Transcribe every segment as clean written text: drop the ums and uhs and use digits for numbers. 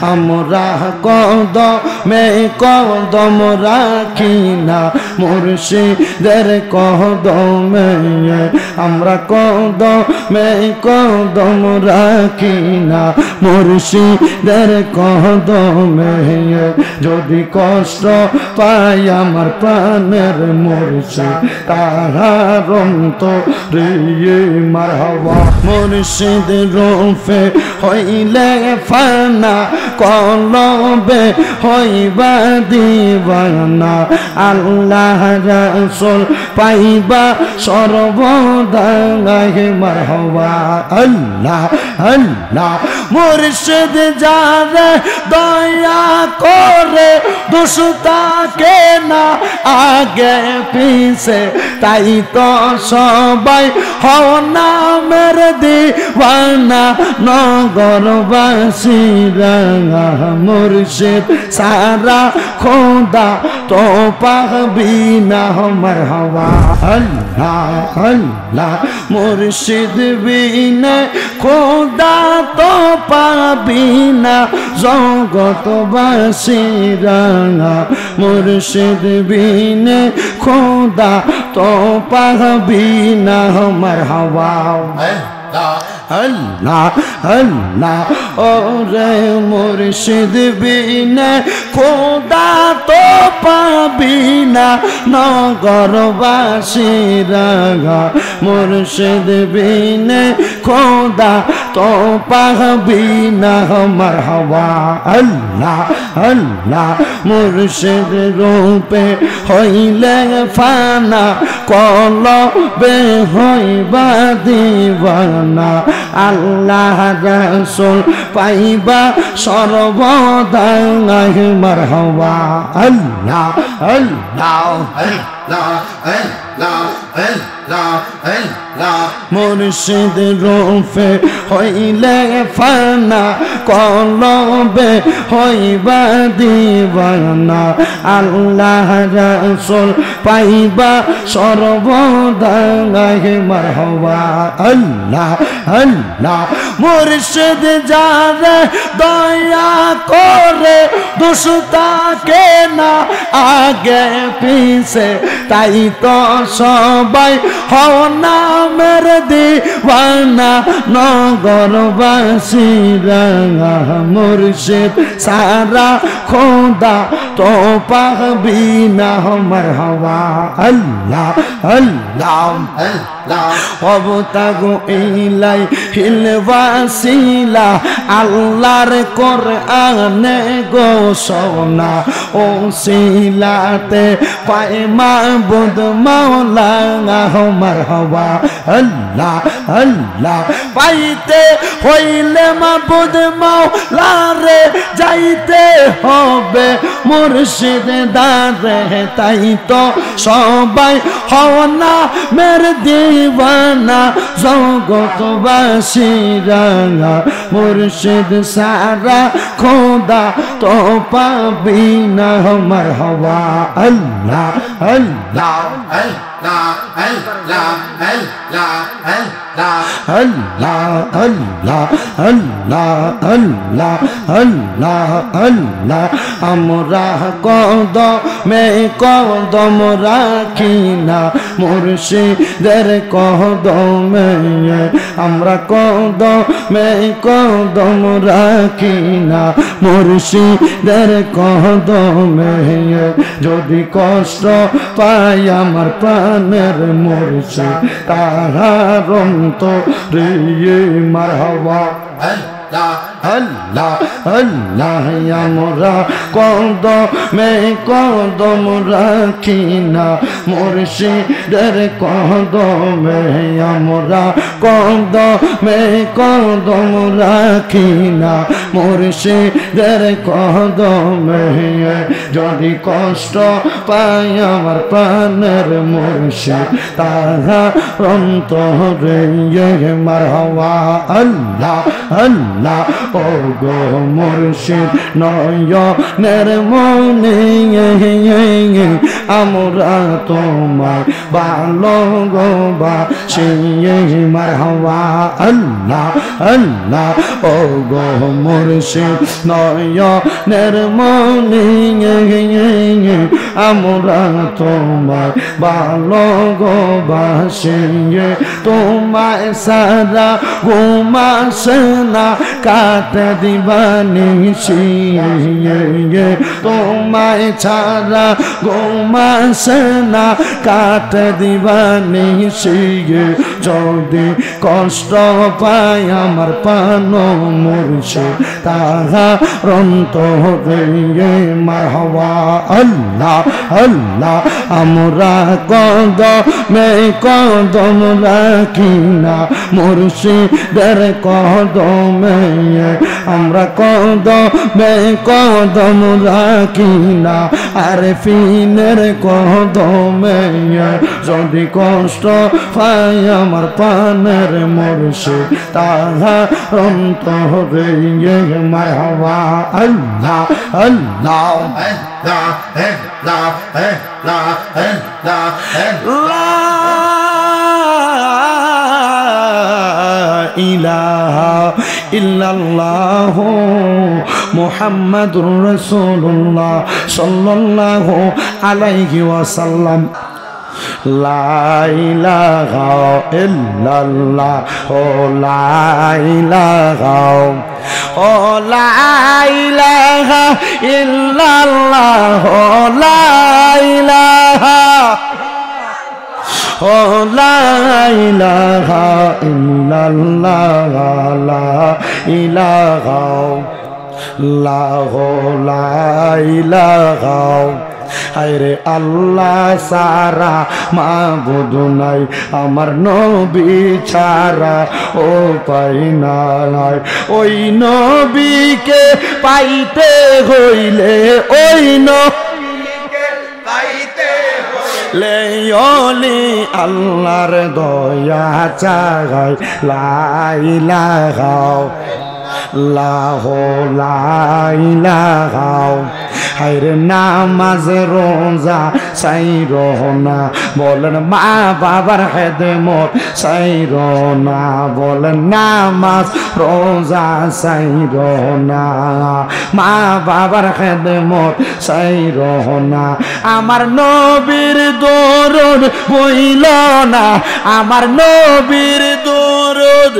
আমরা কদমে কদম রাখি না মুর্শিদের কদমে আমরা কদমে কদম রাখি না মুর্শিদের কদমে যদি কষ্ট পাই আমার প্রাণের মুর্শিদ তাহার অন্তরে মারহাবা মুর্শিদ রূপে হইলে ফানা কলবে হইবা দিবানা আল্লাহ রাসূল পাইবা সর্বদা মারহাবা আল্লাহ আল্লাহ মুর্শিদ যারে দয়া করে দুষ্টাকে না আগে পিছে তাই তো সবাই হও নামের দিওয়ানা নগরবাসীরা মুর্শিদ সারা খোদা তো পাবি না মারহাবা আল্লাহ আল্লাহ মুর্শিদ বিনে খোদা তো পাবি না জগতবাসীরা মুর্শিদ বিনে খোদা তো পাবি না মারহাবা আল্লাহ আল্লাহ ওরে মুর্শিদ বিনে খোদা তো পাবি না নগরবাসীরা মুর্শিদ বিনে খোদা তো পাবি না মারহাবা আল্লাহ আল্লাহ মুর্শিদ রূপে হইলে ফানা কলবে হইবা দিবানা আল্লাহ রাসূল পাইবা সর্বদা মারহাবা আল্লাহ আল্লাহ আল্লাহ আল্লাহ আল্লাহ আল্লাহ মুর্শিদ রূপে হইলে ফানা কলবে হইবা দিবানা আল্লাহ রাসূল পাইবা সর্বদা মারহাবা আল্লাহ আল্লাহ মুর্শিদ যারে দয়া করে দুষ্টাকে না আগে পিছে তাই তো সবাই হও নামের দিওয়ানা নগরবাসীরা মুর্শিদ সারা খোদা তো পাবি না মারহাবা আল্লাহ আল্লাহ আল্লাহ ওয়াবতাগু ইলাইহিল ওয়াসিলা আল্লাহর কোরআনে ঘোষণা ওসিলাতে পায় মাবুদ মাওলা মারহাবা আল্লাহ আল্লাহ পাইতে হইলে মাবুদ মাওলা রে যাইতে হবে মুর্শিদ দারে তাই তো সবাই হও না মের দিওয়ানা জগতবাসীরা মুর্শিদ সারা খোদা তো পাবি না মারহাবা আল্লাহ আল্লাহ আল্লাহ আল্লাহ আল্লাহ আল্লাহ আল্লাহ আল্লাহ আল্লাহ আল্লাহ আল্লাহ আমরা কদমে কদম রাখি না মুর্শিদের কদমে আমরা কদমে কদম রাখি না মুর্শিদের কদমে যদি কষ্ট পাই আমার প্রাণের মুর্শিদ তাহার অন্তরে মারহাবা আল্লাহ আল্লাহ আল্লাহ আমরা কদমে কদম রাখি না মুর্শিদের কদমে আমরা কদমে কদম রাখি না মুর্শিদের কদমে যদি কষ্ট পাই আমার প্রাণের মুর্শিদ তাহার অন্তরে মারহাবা আল্লাহ আল্লাহ ও গো মুর্শিদ নয়নের মনে আমরা তোমার ভালোবাসি মারহাবা আল্লাহ আল্লাহ ও গো মুর্শিদ নয়নের মনে আমরা তোমার ভালোবাসি তোমায় সারা ঘুমাসে না কাটে দিবানিসি তোমায় ছাড়া ঘুমাসে না কাটে দিবানিসি যদি কষ্ট পায় আমার প্রাণ মুর্শিদ তাহার অন্তরে মারহাবা আল্লাহ আল্লাহ আমরা কদমে কদম রাখি না মুর্শিদের কদমে আমরা কদমে কদম রাখি না আরফিনের কদমে যদি কষ্ট পাই আমার প্রাণের মুর্শিদ তাহার অন্তরে মারহাবা আল্লাহ আল্লাহ ইলাহা ইল্লাল্লাহ মুহাম্মাদুর রাসূলুল্লাহ সাল্লাল্লাহু আলাইহি ওয়াসাল্লাম লা ইলাহা ইল্লাল্লাহ ও লা ইলাহা ও লা ইলাহা ইল্লাল্লাহ ও লা ইলাহা ও লা ইলাহা ইল্লাল্লাহ লা ইলাহা লা ইলাহা হায়রে আল্লাহ সারা মাবুদ নাই আমার নবী ছাড়া ও পাই নাই ওই নবীকে পাইতে হইলে ওই নবীকে পাইতে হইলে ওলি আল্লাহর দয়া চাই লা ইলাহা লা ইলাহা হায়রে নামাজ রোজা সাইরো না বলেন মা বাবার খেদমত সাইরো না বলেন নামাজ রোজা সাইরো না মা বাবার খেদমত সাইরো না আমার নবীর দরুদ বইল না আমার নবীর দরুদ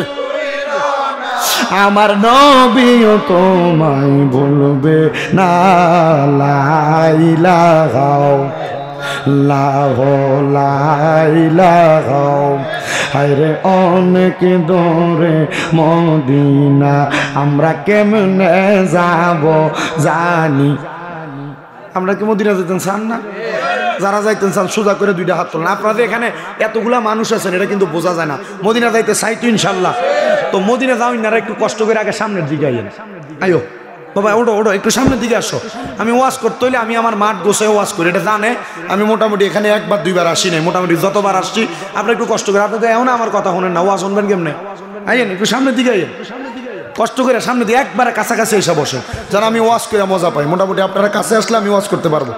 আমার নবীও তোমায় বলবে না লা ইলাহা লা ইলাহা হায়রে অনেক দূরে মদিনা আমরা কেমনে যাব জানি আমরা কি মদিনা যেতেন চান না যারা যাইতেন চান সোজা করে দুইটা হাত তোলেন আপনাদের এখানে এতগুলা মানুষ আছেন এটা কিন্তু বোঝা যায় না মদিনা যাইতে চাই তো ইনশাল্লাহ তো মদিনা যাও না একটু কষ্ট করে আগে সামনের দিকে আইয়েন আয়ো বাবা ওটো ওটো একটু সামনের দিকে আসো আমি ওয়াজ করতে হইলে আমি আমার মাঠ গোছায় ওয়াজ করি এটা জানে আমি মোটামুটি এখানে একবার দুইবার আসি নাই মোটামুটি যতবার আসছি আপনারা একটু কষ্ট করে আপনাদের এমন আমার কথা শোনেন না ওয়াজ শুনবেন কেমনে আইয়েন একটু সামনের দিকে আইয়েন কষ্ট করে সামনে দিয়ে একবারে কাছাকাছি এসে বসে যেন আমি ওয়াজ করে মজা পাই মোটামুটি আপনারা কাছে আসলে আমি ওয়াজ করতে পারবো